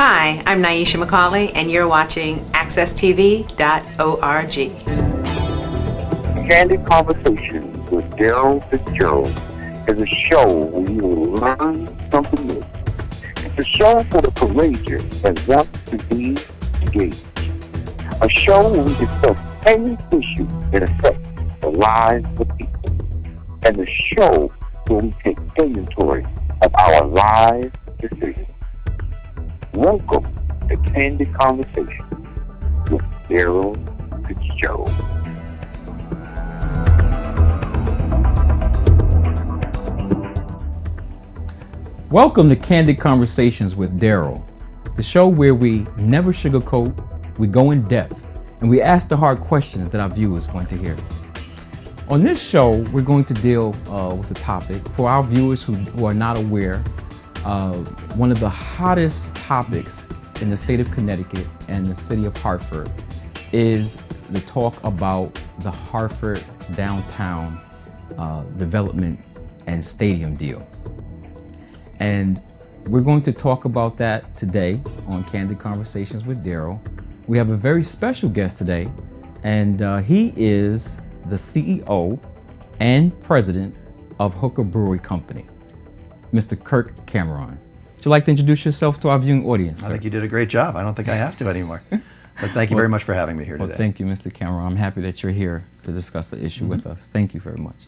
Hi, I'm Nyesha McCauley, and you're watching AccessTV.org. Candid Conversations with Darrell Fitzgerald is a show where you will learn something new. It's a show for the courageous that wants to be engaged. A show where we discuss any issue that affects the lives of people. And a show where we take inventory of our lives decisions. Welcome to Candid Conversations with Darrell Fitzgerald. Welcome to Candid Conversations with Darrell, the show where we never sugarcoat, we go in depth, and we ask the hard questions that our viewers want to hear. On this show, we're going to deal with a topic for our viewers who are not aware. One of the hottest topics in the state of Connecticut and the city of Hartford is the talk about the Hartford Downtown Development and Stadium Deal. And we're going to talk about that today on Candid Conversations with Darrell. We have a very special guest today, and he is the CEO and president of Hooker Brewing Company, Mr. Curt. Would you like to introduce yourself to our viewing audience, sir? I think you did a great job. I don't think I have to anymore. But thank you very much for having me here today. Well, thank you, Mr. Cameron. I'm happy that you're here to discuss the issue with us. Thank you very much.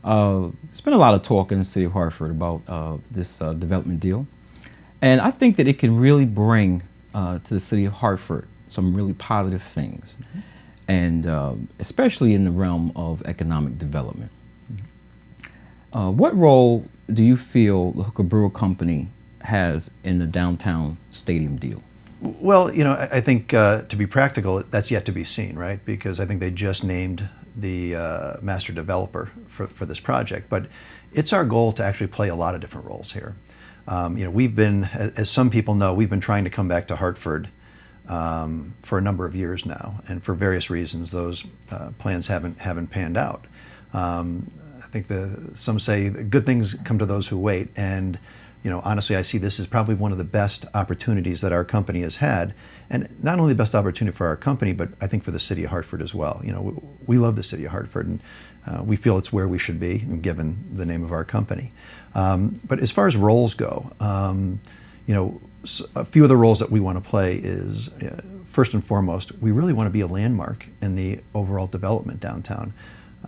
There's been a lot of talk in the city of Hartford about this development deal. And I think that it can really bring to the city of Hartford some really positive things, and especially in the realm of economic development. What role do you feel the Hooker Brewing Company has in the Downtown Stadium Deal? Well, you know, I think to be practical, that's yet to be seen, right? Because I think they just named the master developer for this project. But it's our goal to actually play a lot of different roles here. You know, we've been, as some people know, we've been trying to come back to Hartford for a number of years now, and for various reasons, those plans haven't panned out. I think some say good things come to those who wait, and you know, honestly, I see this as probably one of the best opportunities that our company has had, and not only the best opportunity for our company, but I think for the city of Hartford as well. You know, we love the city of Hartford, and we feel it's where we should be, given the name of our company. But as far as roles go, you know, a few of the roles that we want to play is, first and foremost, we really want to be a landmark in the overall development downtown.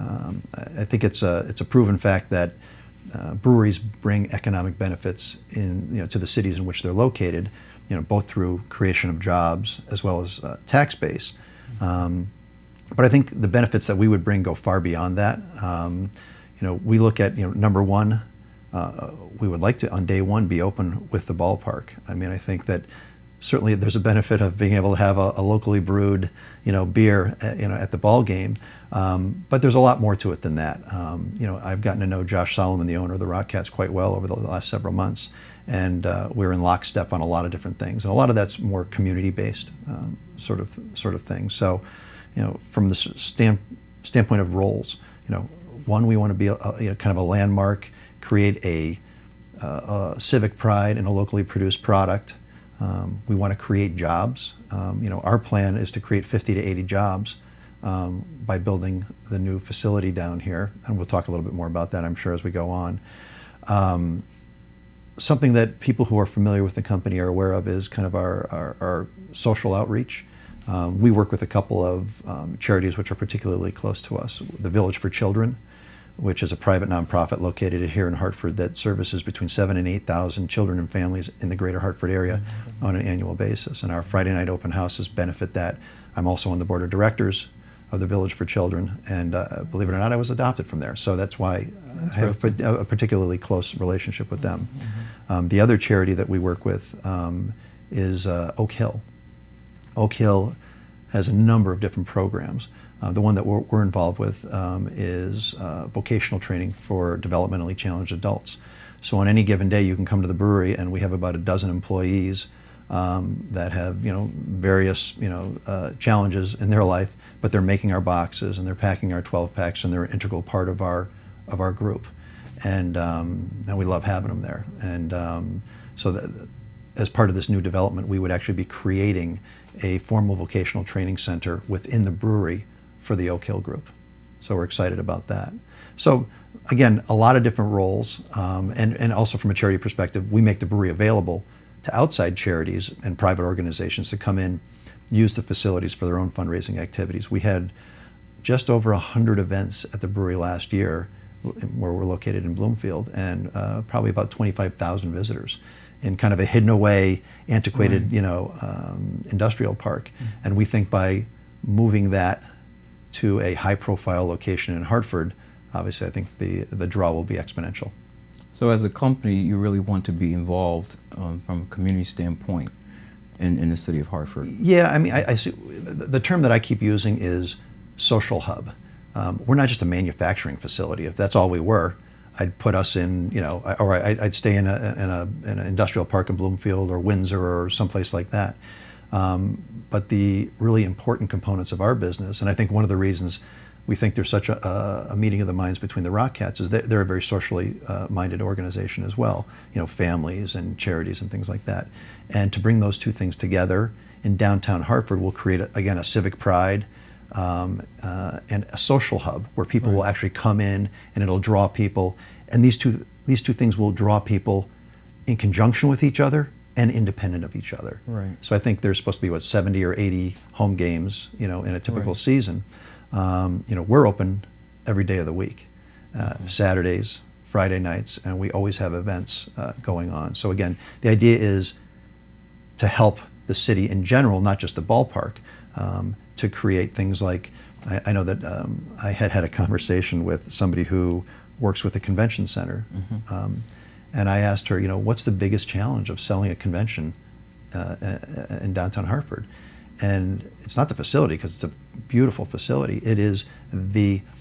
I think it's a proven fact that breweries bring economic benefits to the cities in which they're located, you know, both through creation of jobs as well as tax base. But I think the benefits that we would bring go far beyond that. You know, we look at, you know, number one, we would like to on day one be open with the ballpark. I mean, I think that certainly there's a benefit of being able to have a locally brewed, you know, beer, at the ball game. But there's a lot more to it than that. You know, I've gotten to know Josh Solomon, the owner of the Rockcats, quite well over the last several months, and we're in lockstep on a lot of different things, and a lot of that's more community-based sort of things. So, you know, from the standpoint of roles, you know, one, we want to be kind of a landmark, create a civic pride in a locally produced product. We want to create jobs. You know, our plan is to create 50 to 80 jobs by building the new facility down here, and we'll talk a little bit more about that, I'm sure, as we go on. Something that people who are familiar with the company are aware of is kind of our social outreach. We work with a couple of charities which are particularly close to us. The Village for Children, which is a private nonprofit located here in Hartford that services between 7,000 and 8,000 children and families in the greater Hartford area on an annual basis. And our Friday night open houses benefit that. I'm also on the board of directors of the Village for Children, and believe it or not, I was adopted from there. So that's why I have a particularly close relationship with them. The other charity that we work with is Oak Hill. Oak Hill has a number of different programs. The one that we're involved with is vocational training for developmentally challenged adults. So on any given day, you can come to the brewery, and we have about a dozen employees that have, you know, various, you know, challenges in their life, but they're making our boxes and they're packing our 12 packs, and they're an integral part of our group, and we love having them there. And so that as part of this new development, we would actually be creating a formal vocational training center within the brewery for the Oak Hill group. So we're excited about that. So again, a lot of different roles, and also from a charity perspective, we make the brewery available to outside charities and private organizations to come in, use the facilities for their own fundraising activities. We had just over 100 events at the brewery last year, where we're located in Bloomfield, and probably about 25,000 visitors in kind of a hidden away, antiquated, industrial park. And we think by moving that to a high-profile location in Hartford, obviously I think the draw will be exponential. So as a company, you really want to be involved from a community standpoint in the city of Hartford. Yeah, I mean, I see, the term that I keep using is social hub. We're not just a manufacturing facility. If that's all we were, I'd put us in, or I'd stay in an industrial park in Bloomfield or Windsor or someplace like that. But the really important components of our business, and I think one of the reasons we think there's such a meeting of the minds between the Rock Cats is that they're a very socially minded organization as well, families and charities and things like that. And to bring those two things together in downtown Hartford will create, again, a civic pride and a social hub where people will actually come in, and it'll draw people. And these two things will draw people in conjunction with each other and independent of each other. Right. So I think there's supposed to be 70 or 80 home games, in a typical season. We're open every day of the week, Saturdays, Friday nights, and we always have events going on. So again, the idea is to help the city in general, not just the ballpark, to create things like, I know that I had a conversation with somebody who works with a convention center, and I asked her, what's the biggest challenge of selling a convention in downtown Hartford? And it's not the facility, because it's a beautiful facility. It is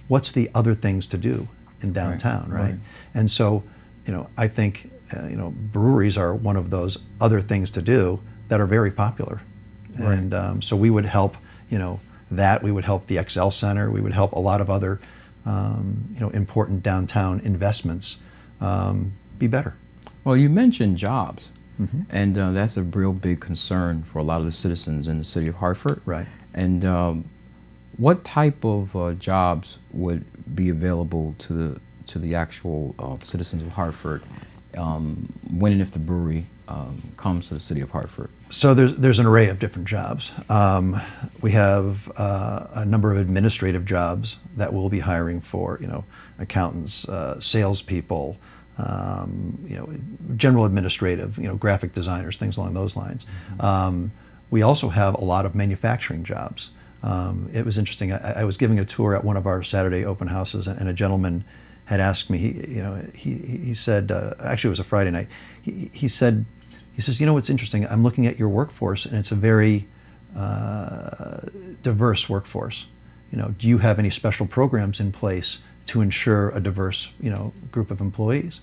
what's the other things to do in downtown, right? And so, I think, breweries are one of those other things to do that are very popular. And so we would help, that. We would help the XL Center. We would help a lot of other, important downtown investments be better. Well, you mentioned jobs. And that's a real big concern for a lot of the citizens in the city of Hartford. Right. And what type of jobs would be available to the actual citizens of Hartford when and if the brewery comes to the city of Hartford? So there's an array of different jobs. We have a number of administrative jobs that we'll be hiring for, accountants, salespeople, general administrative, graphic designers, things along those lines. We also have a lot of manufacturing jobs. It was interesting. I was giving a tour at one of our Saturday open houses, and a gentleman had asked me. He said, actually, it was a Friday night. He says, what's interesting? I'm looking at your workforce, and it's a very diverse workforce. Do you have any special programs in place to ensure a diverse, group of employees?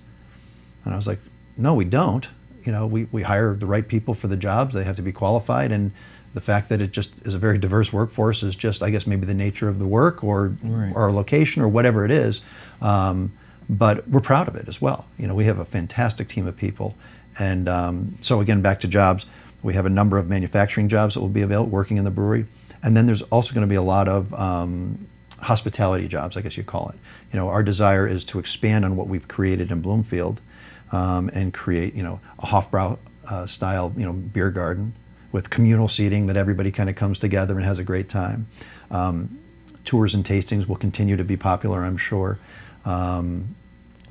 And I was like, no, we don't. We hire the right people for the jobs. They have to be qualified, and the fact that it just is a very diverse workforce is just, I guess, maybe the nature of the work or our location or whatever it is. But we're proud of it as well. We have a fantastic team of people. And so again, back to jobs, we have a number of manufacturing jobs that will be available working in the brewery. And then there's also going to be a lot of hospitality jobs, I guess you call it. Our desire is to expand on what we've created in Bloomfield and create, a Hofbrau style, beer garden with communal seating that everybody kind of comes together and has a great time. Tours and tastings will continue to be popular, I'm sure. On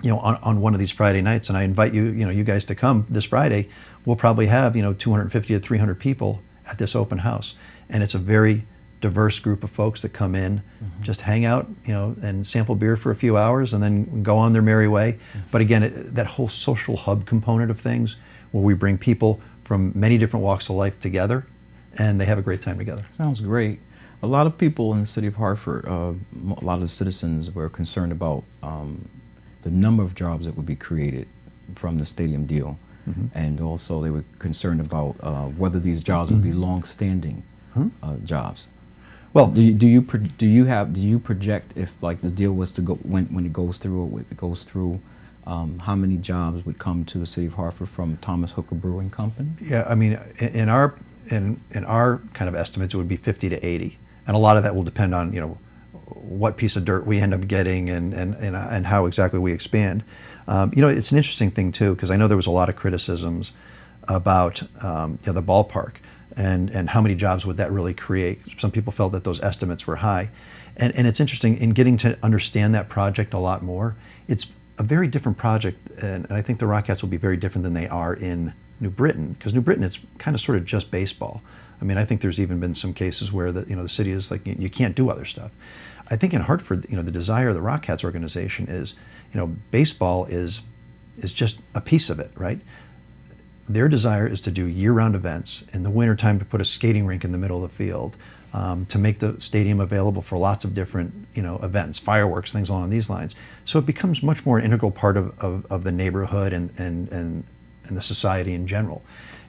one of these Friday nights, and I invite you, you guys to come this Friday. We'll probably have, 250 to 300 people at this open house, and it's a very diverse group of folks that come in, just hang out, and sample beer for a few hours, and then go on their merry way. But again, that whole social hub component of things, where we bring people from many different walks of life together, and they have a great time together. Sounds great. A lot of people in the city of Hartford, a lot of the citizens were concerned about the number of jobs that would be created from the stadium deal. And also they were concerned about whether these jobs would be long-standing jobs. Well, do you project if, like, the deal was to go when it goes through how many jobs would come to the city of Hartford from Thomas Hooker Brewing Company? Yeah, I mean, in our kind of estimates, it would be 50 to 80, and a lot of that will depend on what piece of dirt we end up getting and how exactly we expand. It's an interesting thing too, because I know there was a lot of criticisms about the ballpark and how many jobs would that really create. Some people felt that those estimates were high, and it's interesting in getting to understand that project a lot more. It's a very different project, and I think the Rockettes will be very different than they are in New Britain, because New Britain, it's kind of sort of just baseball. I mean, I think there's even been some cases where the city is like, you can't do other stuff. I think in Hartford, the desire of the Rockettes organization is, baseball is just a piece of it, right? Their desire is to do year-round events, in the wintertime to put a skating rink in the middle of the field, to make the stadium available for lots of different events, fireworks, things along these lines. So it becomes much more an integral part of the neighborhood and the society in general.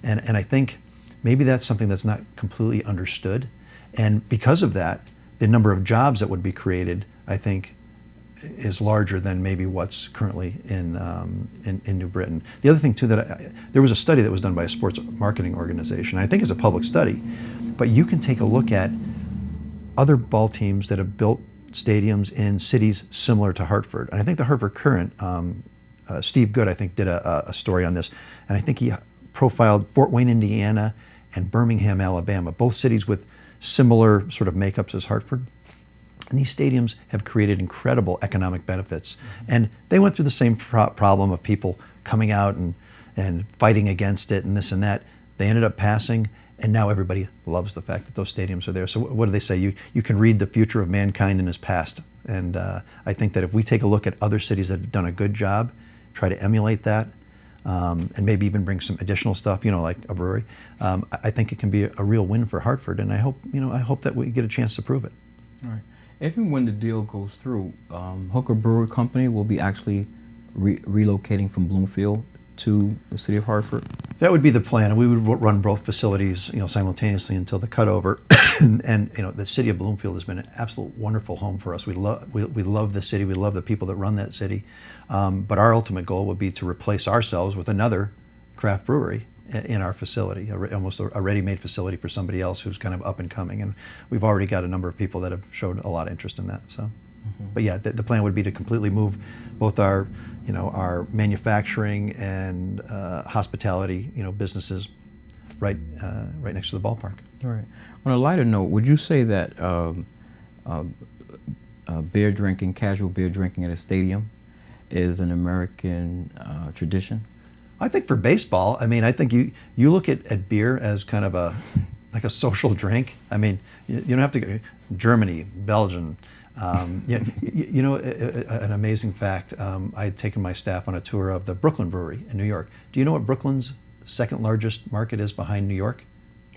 And I think maybe that's something that's not completely understood. And because of that, the number of jobs that would be created, I think, is larger than maybe what's currently in New Britain. The other thing too, there was a study that was done by a sports marketing organization. I think it's a public study, but you can take a look at other ball teams that have built stadiums in cities similar to Hartford. And I think the Hartford Current, Steve Good, I think, did a story on this, and I think he profiled Fort Wayne, Indiana, and Birmingham, Alabama, both cities with similar sort of makeups as Hartford. And these stadiums have created incredible economic benefits. And they went through the same problem of people coming out and fighting against it and this and that. They ended up passing, and now everybody loves the fact that those stadiums are there. So what do they say? You can read the future of mankind in his past. And I think that if we take a look at other cities that have done a good job, try to emulate that, and maybe even bring some additional stuff, like a brewery, I think it can be a real win for Hartford. And I hope that we get a chance to prove it. All right. If and when the deal goes through, Hooker Brewing Company will be actually relocating from Bloomfield to the city of Hartford? That would be the plan. We would run both facilities, simultaneously until the cutover. and the city of Bloomfield has been an absolute wonderful home for us. We love the city. We love the people that run that city. But our ultimate goal would be to replace ourselves with another craft brewery in our facility, almost a ready-made facility for somebody else who's kind of up and coming. And we've already got a number of people that have showed a lot of interest in that. So, but yeah, the plan would be to completely move both our manufacturing and hospitality, businesses right next to the ballpark. All right. On a lighter note, would you say that beer drinking, casual beer drinking at a stadium, is an American tradition? I think for baseball, I think you look at beer as kind of like a social drink. You don't have to go Germany, Belgium. An amazing fact, I had taken my staff on a tour of the Brooklyn Brewery in New York. Do you know what Brooklyn's second largest market is behind New York?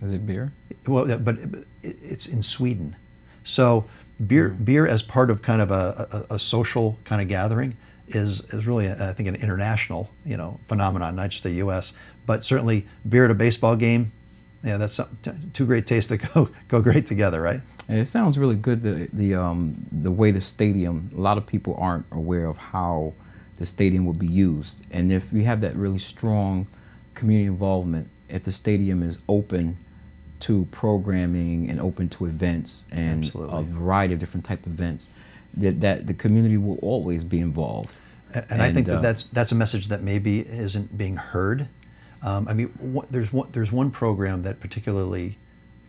Is it beer? Well, but it's in Sweden. So beer as part of kind of a social kind of gathering is really, I think, an international, phenomenon, not just the U.S. But certainly beer at a baseball game, yeah, that's two great tastes that go great together, right? And it sounds really good, the way the stadium, a lot of people aren't aware of how the stadium will be used. And if we have that really strong community involvement, if the stadium is open to programming and open to events and Absolutely. A variety of different type of events, that the community will always be involved. And I think that's a message that maybe isn't being heard. There's one program that particularly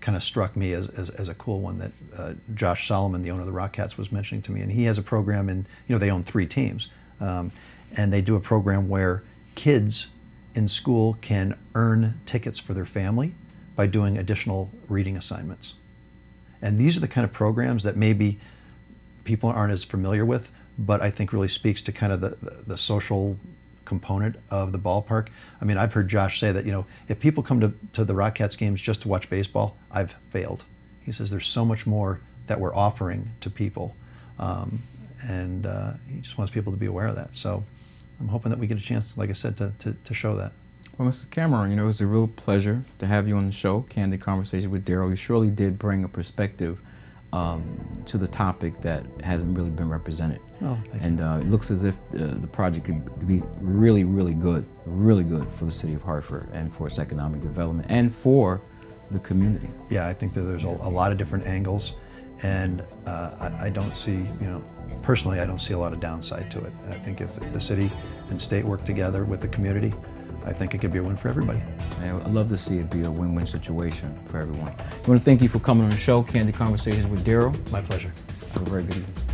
kind of struck me as a cool one that Josh Solomon, the owner of the Rockettes, was mentioning to me. And he has a program, and they own 3 teams, and they do a program where kids in school can earn tickets for their family by doing additional reading assignments. And these are the kind of programs that maybe people aren't as familiar with, but I think really speaks to kind of the social component of the ballpark. I've heard Josh say that, if people come to the Rockettes games just to watch baseball, I've failed. He says there's so much more that we're offering to people, and he just wants people to be aware of that. So I'm hoping that we get a chance, like I said, to show that. Well, Mr. Cameron, it was a real pleasure to have you on the show, Candid Conversations with Darrell. You surely did bring a perspective to the topic that hasn't really been represented. Oh, thank you. And it looks as if the project could be really, really good for the city of Hartford and for its economic development and for the community. Yeah, I think that there's a lot of different angles, and I don't see, personally, I don't see a lot of downside to it. I think if the city and state work together with the community, I think it could be a win for everybody. I'd love to see it be a win-win situation for everyone. I want to thank you for coming on the show, Candid Conversations with Darrell. My pleasure. Have a very good evening.